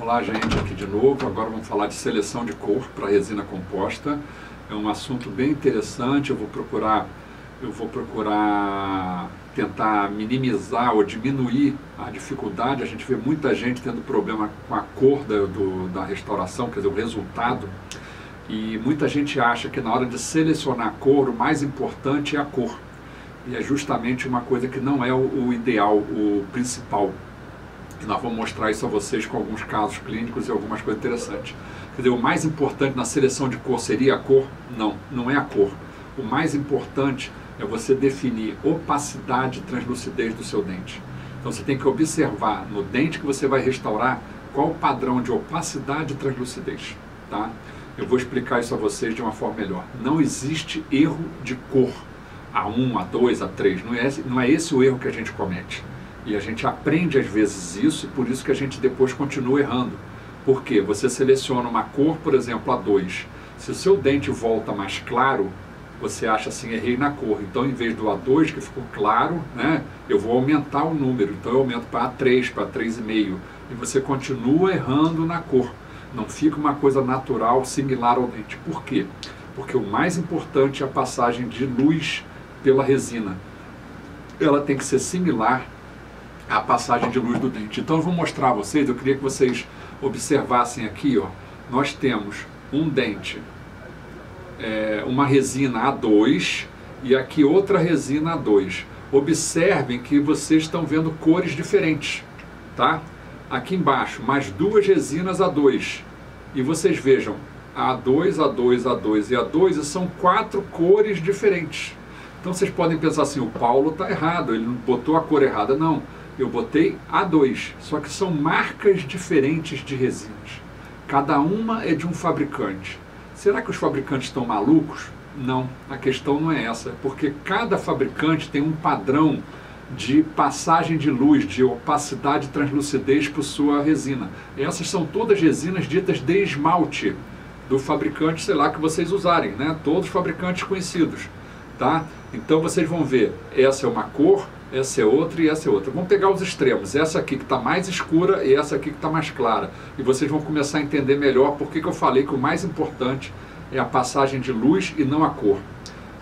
Vamos lá, gente, aqui de novo. Agora vamos falar de seleção de cor para resina composta. É um assunto bem interessante. Eu vou procurar tentar minimizar ou diminuir a dificuldade. A gente vê muita gente tendo problema com a cor da restauração, quer dizer, o resultado. E muita gente acha que na hora de selecionar a cor, o mais importante é a cor. E é justamente uma coisa que não é o ideal, o principal. E nós vamos mostrar isso a vocês com alguns casos clínicos e algumas coisas interessantes. Quer dizer, o mais importante na seleção de cor seria a cor? Não, não é a cor. O mais importante é você definir opacidade e translucidez do seu dente. Então você tem que observar no dente que você vai restaurar qual o padrão de opacidade e translucidez. Tá? Eu vou explicar isso a vocês de uma forma melhor. Não existe erro de cor. A1, A2, A3. Não é esse o erro que a gente comete. E a gente aprende às vezes isso, e por isso que a gente depois continua errando. Por quê? Você seleciona uma cor, por exemplo, A2. Se o seu dente volta mais claro, você acha assim, errei na cor. Então, em vez do A2, que ficou claro, né, eu vou aumentar o número. Então, eu aumento para A3, para 3,5. E você continua errando na cor. Não fica uma coisa natural, similar ao dente. Por quê? Porque o mais importante é a passagem de luz pela resina. Ela tem que ser similar à passagem de luz do dente. Então eu vou mostrar a vocês, eu queria que vocês observassem aqui, ó, nós temos um dente, uma resina A2 e aqui outra resina A2. Observem que vocês estão vendo cores diferentes, tá? Aqui embaixo, mais duas resinas A2. E vocês vejam, A2, A2, A2 e A2 são 4 cores diferentes. Então vocês podem pensar assim, o Paulo está errado, ele não botou a cor errada. Não, eu botei A2, só que são marcas diferentes de resinas. Cada uma é de um fabricante. Será que os fabricantes estão malucos? Não, a questão não é essa, porque cada fabricante tem um padrão de passagem de luz, de opacidade e translucidez para sua resina. Essas são todas resinas ditas de esmalte do fabricante, sei lá, que vocês usarem, né? Todos fabricantes conhecidos, tá? Então vocês vão ver, essa é uma cor, essa é outra e essa é outra. Vamos pegar os extremos, essa aqui que está mais escura e essa aqui que está mais clara. E vocês vão começar a entender melhor porque que eu falei que o mais importante é a passagem de luz e não a cor.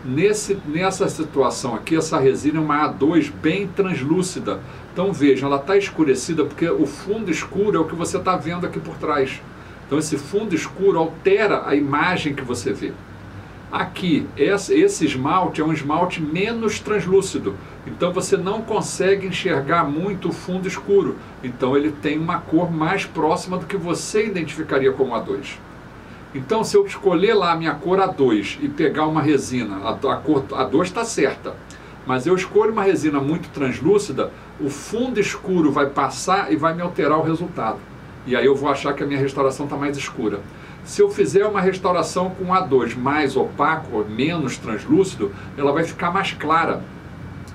Nessa situação aqui, essa resina é uma A2 bem translúcida. Então vejam, ela está escurecida porque o fundo escuro é o que você está vendo aqui por trás. Então esse fundo escuro altera a imagem que você vê. Aqui, esse esmalte é um esmalte menos translúcido. Então você não consegue enxergar muito o fundo escuro. Então ele tem uma cor mais próxima do que você identificaria como A2. Então, se eu escolher lá a minha cor A2 e pegar uma resina, a cor A2 está certa, mas eu escolho uma resina muito translúcida, o fundo escuro vai passar e vai me alterar o resultado. E aí eu vou achar que a minha restauração está mais escura. Se eu fizer uma restauração com A2 mais opaco, menos translúcido, ela vai ficar mais clara,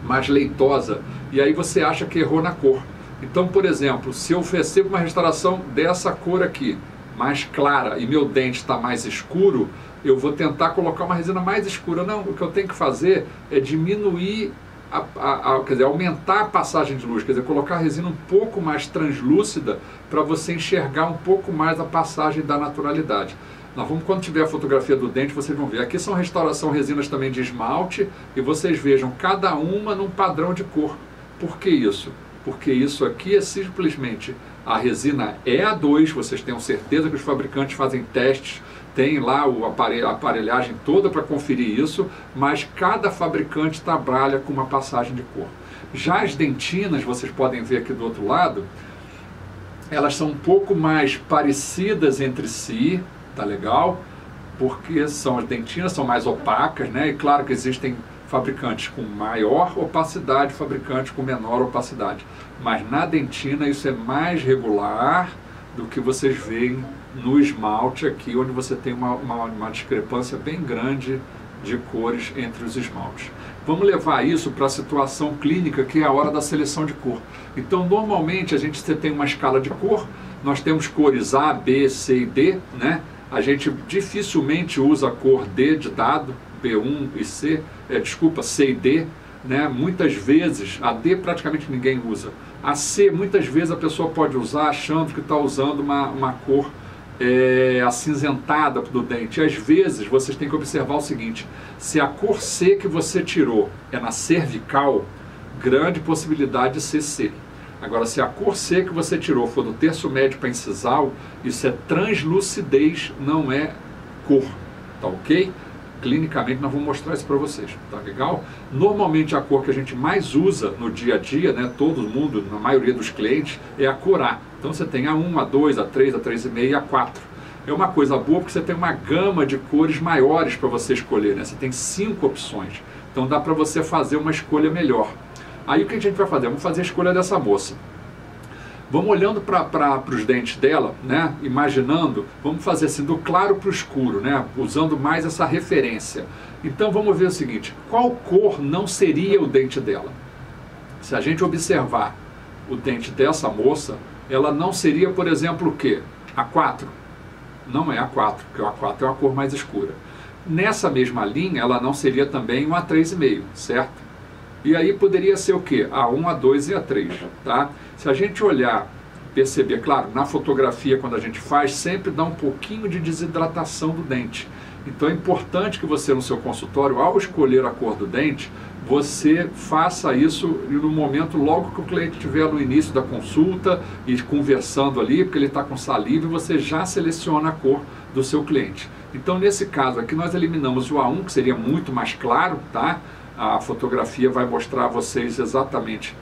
mais leitosa, e aí você acha que errou na cor. Então, por exemplo, se eu recebo uma restauração dessa cor aqui, mais clara, e meu dente está mais escuro, eu vou tentar colocar uma resina mais escura. Não, o que eu tenho que fazer é diminuir, quer dizer, aumentar a passagem de luz, quer dizer, colocar a resina um pouco mais translúcida para você enxergar um pouco mais a passagem da naturalidade. Nós vamos, quando tiver a fotografia do dente, vocês vão ver. Aqui são resinas também de esmalte, e vocês vejam cada uma num padrão de cor. Por que isso? Porque isso aqui é simplesmente a resina é A2, vocês tenham certeza que os fabricantes fazem testes, tem lá a aparelhagem toda para conferir isso, mas cada fabricante trabalha com uma passagem de cor. Já as dentinas, vocês podem ver aqui do outro lado, elas são um pouco mais parecidas entre si, tá legal? Porque as dentinas são mais opacas, né? E claro que existem fabricantes com maior opacidade, fabricantes com menor opacidade. Mas na dentina isso é mais regular do que vocês veem no esmalte aqui, onde você tem uma discrepância bem grande de cores entre os esmaltes. Vamos levar isso para a situação clínica, que é a hora da seleção de cor. Então, normalmente, você tem uma escala de cor, nós temos cores A, B, C e D, né? A gente dificilmente usa a cor D de dado, B1 e C, C e D, né? Muitas vezes, a D praticamente ninguém usa. A C, muitas vezes a pessoa pode usar achando que está usando uma cor acinzentada do dente. E às vezes vocês têm que observar o seguinte: se a cor C que você tirou é na cervical, grande possibilidade de ser C. Agora, se a cor C que você tirou for do terço médio para incisal, isso é translucidez, não é cor, tá ok? Clinicamente nós vamos mostrar isso para vocês, tá legal? Normalmente a cor que a gente mais usa no dia a dia, né, todo mundo, na maioria dos clientes, é a cor A. Então você tem a 1, a 2, a 3, a 3,5 e a 4. É uma coisa boa porque você tem uma gama de cores maiores para você escolher, né? Você tem 5 opções, então dá para você fazer uma escolha melhor. Aí o que a gente vai fazer? Vamos fazer a escolha dessa moça. Vamos olhando para os dentes dela, né? Imaginando, vamos fazer assim, do claro para o escuro, né? Usando mais essa referência. Então vamos ver o seguinte: qual cor não seria o dente dela? Se a gente observar o dente dessa moça, ela não seria, por exemplo, o quê? A 4. Não é a 4, porque a 4 é uma cor mais escura. Nessa mesma linha, ela não seria também um A3,5, certo? E aí poderia ser o quê? A1, A2 e A3, tá? Se a gente olhar, perceber, claro, na fotografia quando a gente faz, sempre dá um pouquinho de desidratação do dente. Então é importante que você no seu consultório, ao escolher a cor do dente, você faça isso no momento logo que o cliente estiver no início da consulta e conversando ali, porque ele está com saliva, e você já seleciona a cor do seu cliente. Então nesse caso aqui nós eliminamos o A1, que seria muito mais claro, tá? A fotografia vai mostrar a vocês exatamente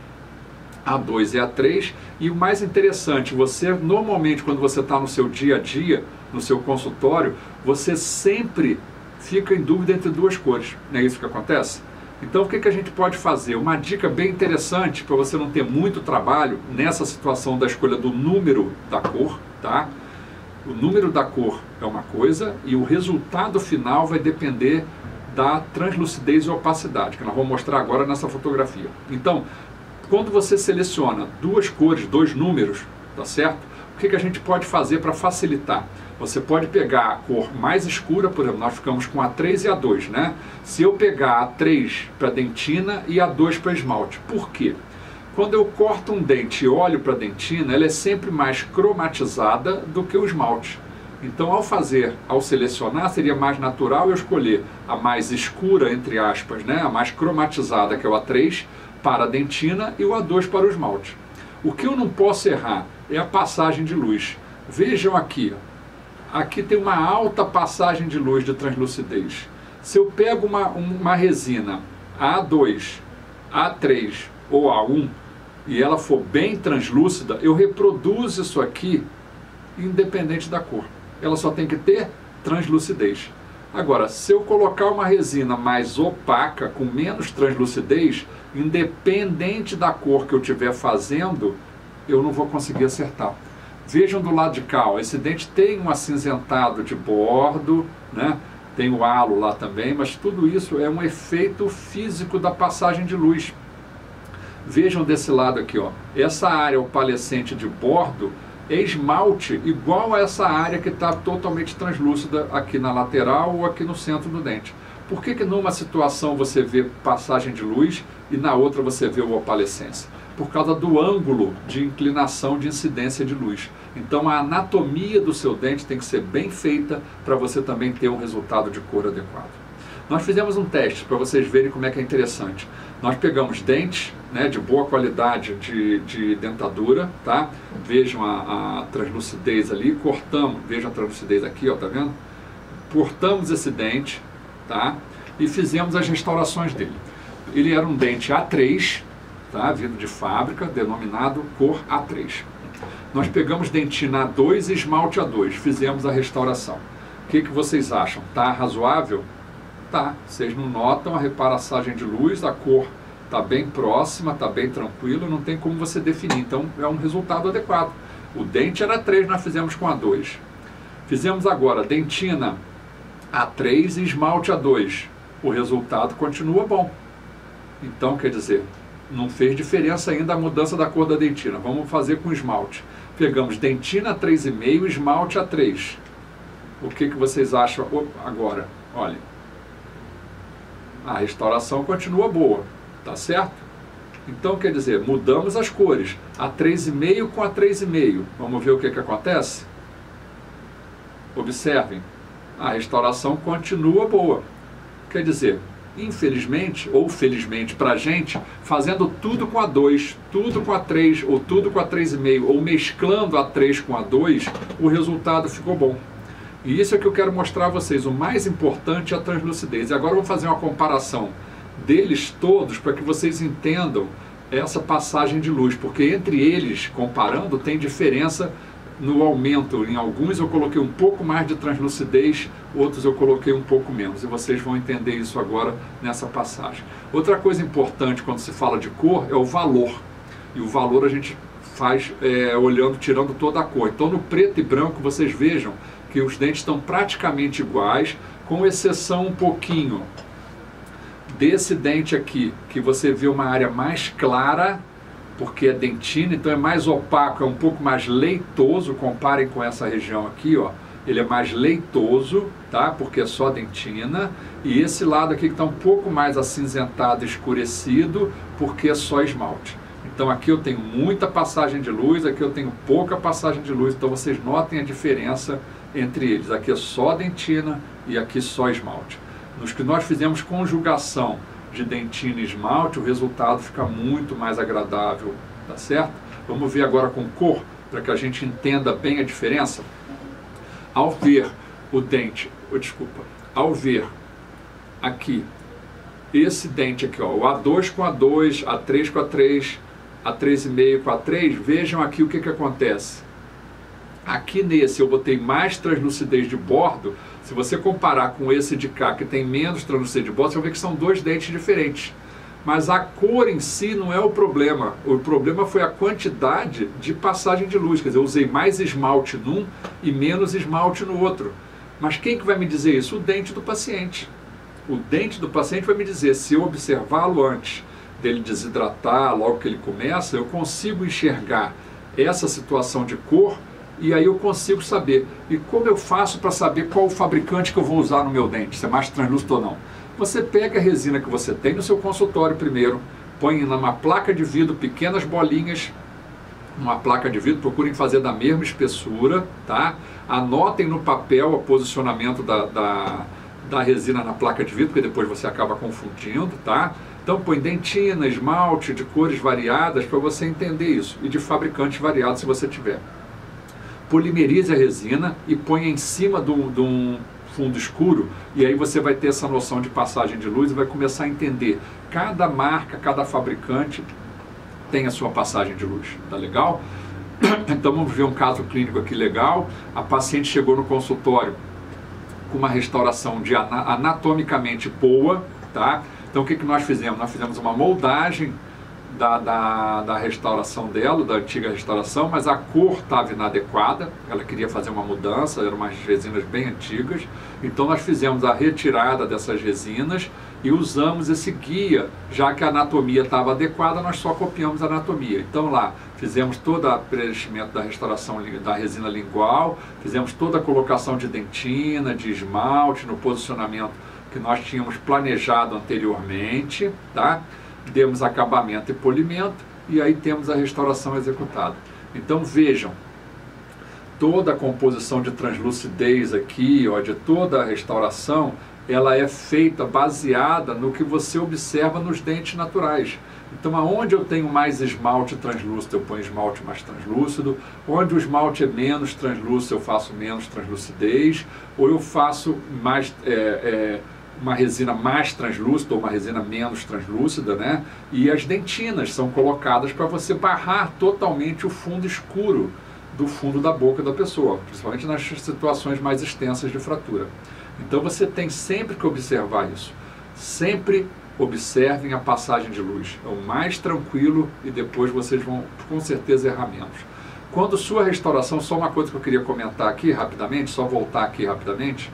A2 e A3. E o mais interessante, você normalmente quando você está no seu dia a dia, no seu consultório, você sempre fica em dúvida entre duas cores. Não é isso que acontece? Então o que a gente pode fazer? Uma dica bem interessante para você não ter muito trabalho nessa situação da escolha do número da cor, tá? O número da cor é uma coisa e o resultado final vai depender da translucidez e opacidade, que nós vamos mostrar agora nessa fotografia. Então, quando você seleciona duas cores, dois números, tá certo? O que a gente pode fazer para facilitar? Você pode pegar a cor mais escura, por exemplo, nós ficamos com a 3 e a 2, né? Se eu pegar a 3 para dentina e a 2 para esmalte. Por quê? Quando eu corto um dente e olho para a dentina, ela é sempre mais cromatizada do que o esmalte. Então, ao selecionar, seria mais natural eu escolher a mais escura, entre aspas, né? A mais cromatizada, que é o A3, para a dentina e o A2 para o esmalte. O que eu não posso errar é a passagem de luz. Vejam aqui, aqui tem uma alta passagem de luz de translucidez. Se eu pego uma resina A2, A3 ou A1 e ela for bem translúcida, eu reproduzo isso aqui independente da cor. Ela só tem que ter translucidez. Agora, se eu colocar uma resina mais opaca, com menos translucidez, independente da cor que eu estiver fazendo, eu não vou conseguir acertar. Vejam do lado de cá, ó, esse dente tem um acinzentado de bordo, né? Tem o halo lá também, mas tudo isso é um efeito físico da passagem de luz. Vejam desse lado aqui, ó, essa área opalescente de bordo é esmalte igual a essa área que está totalmente translúcida aqui na lateral ou aqui no centro do dente. Por que numa situação você vê passagem de luz e na outra você vê o opalescência? Por causa do ângulo de inclinação de incidência de luz. Então a anatomia do seu dente tem que ser bem feita para você também ter um resultado de cor adequado. Nós fizemos um teste para vocês verem como é que é interessante. Nós pegamos dentes, né, de boa qualidade de dentadura, tá? Vejam a translucidez ali, cortamos, vejam a translucidez aqui, ó, tá vendo? Cortamos esse dente, tá? E fizemos as restaurações dele. Ele era um dente A3, tá? Vindo de fábrica, denominado cor A3. Nós pegamos dentina A2 e esmalte A2, fizemos a restauração. O que vocês acham? Tá razoável? Tá, vocês não notam a repassagem de luz, a cor está bem próxima, está bem tranquilo, não tem como você definir, então é um resultado adequado. O dente era 3, nós fizemos com A2. Fizemos agora dentina A3 e esmalte A2, o resultado continua bom. Então, quer dizer, não fez diferença ainda a mudança da cor da dentina. Vamos fazer com esmalte. Pegamos dentina 3,5 e esmalte A3. O que vocês acham agora? Olha, a restauração continua boa, tá certo? Então, quer dizer, mudamos as cores, a 3,5 com a 3,5. Vamos ver o que acontece? Observem, a restauração continua boa. Quer dizer, infelizmente ou felizmente para a gente, fazendo tudo com a 2, tudo com a 3 ou tudo com a 3,5 ou mesclando a 3 com a 2, o resultado ficou bom. E isso é que eu quero mostrar a vocês. O mais importante é a translucidez. E agora eu vou fazer uma comparação deles todos para que vocês entendam essa passagem de luz, porque entre eles, comparando, tem diferença no aumento. Em alguns eu coloquei um pouco mais de translucidez, outros eu coloquei um pouco menos, e vocês vão entender isso agora nessa passagem. Outra coisa importante quando se fala de cor é o valor, e o valor a gente faz olhando, tirando toda a cor. Então no preto e branco vocês vejam que os dentes estão praticamente iguais, com exceção um pouquinho desse dente aqui, que você vê uma área mais clara, porque é dentina, então é mais opaco, é um pouco mais leitoso. Comparem com essa região aqui, ó, ele é mais leitoso, tá? Porque é só dentina. E esse lado aqui que está um pouco mais acinzentado, escurecido, porque é só esmalte. Então aqui eu tenho muita passagem de luz, aqui eu tenho pouca passagem de luz, então vocês notem a diferença entre eles. Aqui é só dentina e aqui só esmalte. Nos que nós fizemos conjugação de dentina e esmalte, o resultado fica muito mais agradável, tá certo? Vamos ver agora com cor, para que a gente entenda bem a diferença. Ao ver o dente, ao ver aqui, esse dente aqui, ó, o A2 com A2, A3 com A3, A3,5 com A3, vejam aqui o que acontece. Aqui nesse eu botei mais translucidez de bordo. Se você comparar com esse de cá, que tem menos translucidez de bordo, você vai ver que são dois dentes diferentes. Mas a cor em si não é o problema. O problema foi a quantidade de passagem de luz. Quer dizer, eu usei mais esmalte num e menos esmalte no outro. Mas quem que vai me dizer isso? O dente do paciente. O dente do paciente vai me dizer, se eu observá-lo antes dele desidratar, logo que ele começa, eu consigo enxergar essa situação de cor. E aí eu consigo saber. E como eu faço para saber qual o fabricante que eu vou usar no meu dente, se é mais translúcido ou não? Você pega a resina que você tem no seu consultório primeiro, põe numa placa de vidro pequenas bolinhas, numa placa de vidro, procurem fazer da mesma espessura, tá? Anotem no papel o posicionamento da resina na placa de vidro, porque depois você acaba confundindo, tá? Então põe dentina, esmalte de cores variadas para você entender isso, e de fabricantes variados se você tiver. Polimerize a resina e põe em cima de um fundo escuro, e aí você vai ter essa noção de passagem de luz e vai começar a entender. Cada marca, cada fabricante tem a sua passagem de luz, tá legal? Então vamos ver um caso clínico aqui legal. A paciente chegou no consultório com uma restauração anatomicamente boa, tá? Então o que nós fizemos? Nós fizemos uma moldagem da restauração dela, da antiga restauração, mas a cor estava inadequada, ela queria fazer uma mudança, eram umas resinas bem antigas, então nós fizemos a retirada dessas resinas e usamos esse guia, já que a anatomia estava adequada, nós só copiamos a anatomia. Então lá fizemos todo o preenchimento da restauração da resina lingual, fizemos toda a colocação de dentina, de esmalte, no posicionamento que nós tínhamos planejado anteriormente, tá? Demos acabamento e polimento, e aí temos a restauração executada. Então vejam, toda a composição de translucidez aqui, ó, de toda a restauração, ela é feita baseada no que você observa nos dentes naturais. Então aonde eu tenho mais esmalte translúcido, eu ponho esmalte mais translúcido. Onde o esmalte é menos translúcido, eu faço menos translucidez, ou eu faço mais uma resina mais translúcida ou uma resina menos translúcida, né? E as dentinas são colocadas para você barrar totalmente o fundo escuro do fundo da boca da pessoa, principalmente nas situações mais extensas de fratura. Então você tem sempre que observar isso. Sempre observem a passagem de luz. É o mais tranquilo e depois vocês vão com certeza errar menos. Quando sua restauração, só uma coisa que eu queria comentar aqui rapidamente, só voltar aqui rapidamente.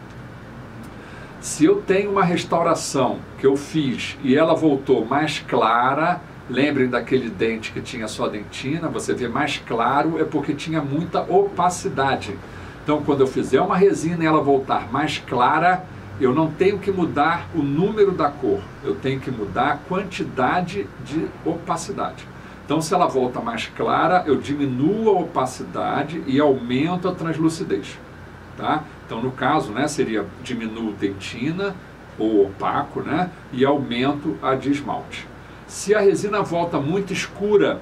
Se eu tenho uma restauração que eu fiz e ela voltou mais clara, lembrem daquele dente que tinha só dentina, você vê mais claro, é porque tinha muita opacidade. Então quando eu fizer uma resina e ela voltar mais clara, eu não tenho que mudar o número da cor, eu tenho que mudar a quantidade de opacidade. Então, se ela volta mais clara, eu diminuo a opacidade e aumento a translucidez. Tá? Então, no caso, né, seria diminuo dentina ou opaco, né, e aumento a de esmalte. Se a resina volta muito escura,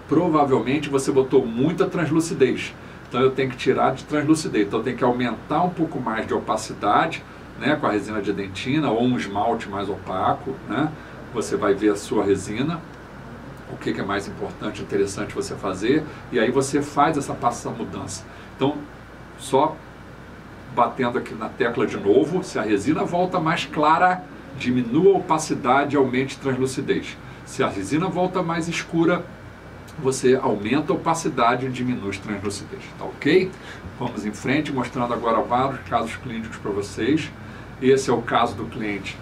provavelmente você botou muita translucidez. Então, eu tenho que tirar de translucidez. Então, eu tenho que aumentar um pouco mais de opacidade, né, com a resina de dentina ou um esmalte mais opaco, né? Você vai ver a sua resina, o que é mais importante, interessante você fazer, e aí você faz essa mudança. Então, só batendo aqui na tecla de novo, se a resina volta mais clara, diminua a opacidade e aumente a translucidez. Se a resina volta mais escura, você aumenta a opacidade e diminui a translucidez. Tá ok? Vamos em frente, mostrando agora vários casos clínicos para vocês. Esse é o caso do cliente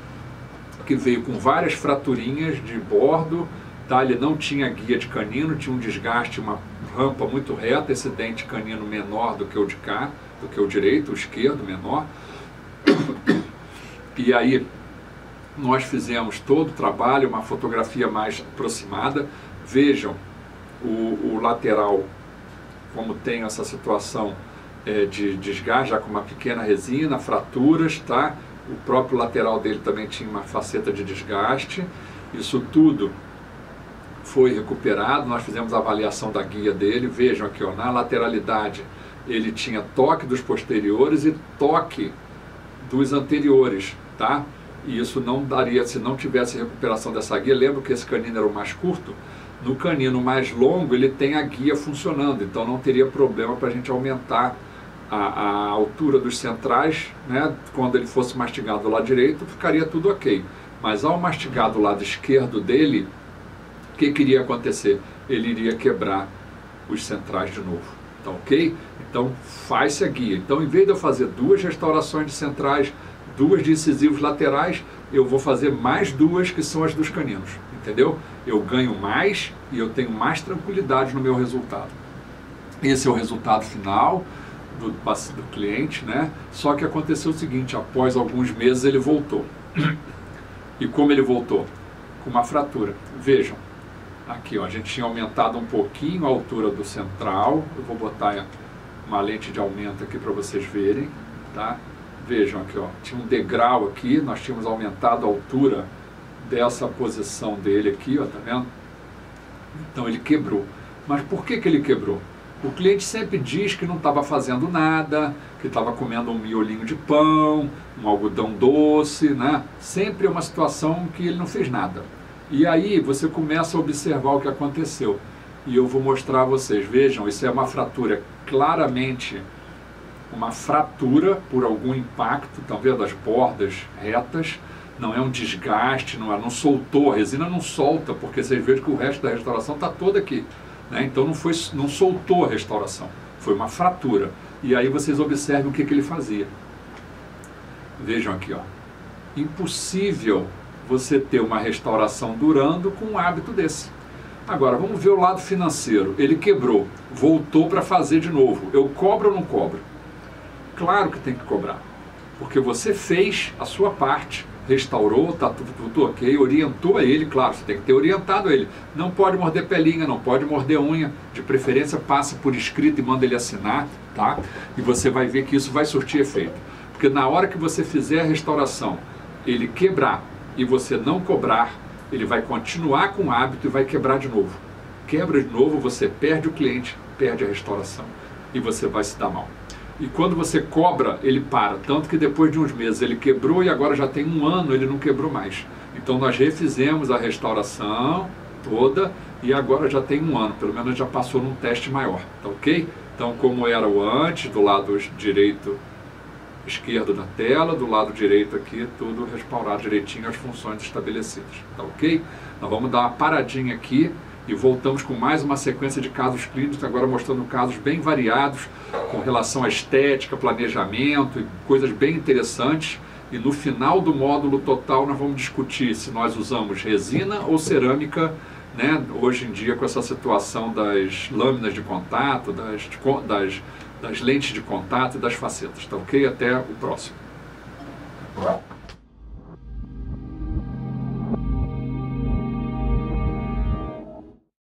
que veio com várias fraturinhas de bordo, tá? Ele não tinha guia de canino, tinha um desgaste, uma rampa muito reta, esse dente canino menor do que o de cá, do que o direito, o esquerdo menor. E aí nós fizemos todo o trabalho, uma fotografia mais aproximada. Vejam o lateral, como tem essa situação de desgaste, já com uma pequena resina, fraturas, tá? O próprio lateral dele também tinha uma faceta de desgaste. Isso tudo foi recuperado, nós fizemos a avaliação da guia dele. Vejam aqui, ó, na lateralidade ele tinha toque dos posteriores e toque dos anteriores, tá? E isso não daria se não tivesse recuperação dessa guia. Lembra que esse canino era o mais curto? No canino mais longo ele tem a guia funcionando, então não teria problema para a gente aumentar a altura dos centrais, né? Quando ele fosse mastigado do lado direito, ficaria tudo ok. Mas ao mastigar do lado esquerdo dele, o que iria acontecer? Ele iria quebrar os centrais de novo. Tá ok? Então faz-se a guia. Então, em vez de eu fazer duas restaurações de centrais, duas de incisivos laterais, eu vou fazer mais duas que são as dos caninos. Entendeu? Eu ganho mais e eu tenho mais tranquilidade no meu resultado. Esse é o resultado final do cliente, né? Só que aconteceu o seguinte: após alguns meses ele voltou. E como ele voltou? Com uma fratura. Vejam, aqui ó, a gente tinha aumentado um pouquinho a altura do central. Eu vou botar uma lente de aumento aqui para vocês verem, tá? Vejam aqui, ó, tinha um degrau aqui, nós tínhamos aumentado a altura dessa posição dele aqui, ó, tá vendo? Então ele quebrou. Mas por que ele quebrou? O cliente sempre diz que não estava fazendo nada, que estava comendo um miolinho de pão, um algodão doce, né? Sempre é uma situação que ele não fez nada. E aí você começa a observar o que aconteceu. E eu vou mostrar a vocês. Vejam, isso é uma fratura, claramente uma fratura por algum impacto, estão vendo as bordas retas, não é um desgaste, não soltou, a resina não solta, porque vocês veem que o resto da restauração está toda aqui. Né? Então não soltou a restauração, foi uma fratura. E aí vocês observem o que ele fazia. Vejam aqui, ó. Impossível você ter uma restauração durando com um hábito desse. Agora, vamos ver o lado financeiro. Ele quebrou, voltou para fazer de novo. Eu cobro ou não cobro? Claro que tem que cobrar, porque você fez a sua parte. Restaurou, está tudo ok, orientou a ele, claro, você tem que ter orientado a ele. Não pode morder pelinha, não pode morder unha, de preferência passa por escrito e manda ele assinar, tá? E você vai ver que isso vai surtir efeito. Porque na hora que você fizer a restauração, ele quebrar e você não cobrar, ele vai continuar com o hábito e vai quebrar de novo. Quebra de novo, você perde o cliente, perde a restauração e você vai se dar mal. E quando você cobra, ele para. Tanto que depois de uns meses ele quebrou e agora já tem um ano ele não quebrou mais. Então nós refizemos a restauração toda e agora já tem um ano. Pelo menos já passou num teste maior. Tá ok? Então como era o antes, do lado direito, esquerdo da tela, do lado direito aqui, tudo restaurado direitinho, as funções estabelecidas. Tá ok? Nós vamos dar uma paradinha aqui. E voltamos com mais uma sequência de casos clínicos, agora mostrando casos bem variados, com relação à estética, planejamento e coisas bem interessantes. E no final do módulo total nós vamos discutir se nós usamos resina ou cerâmica, né? Hoje em dia com essa situação das lâminas de contato, das lentes de contato e das facetas. Tá ok? Até o próximo. Obrigado.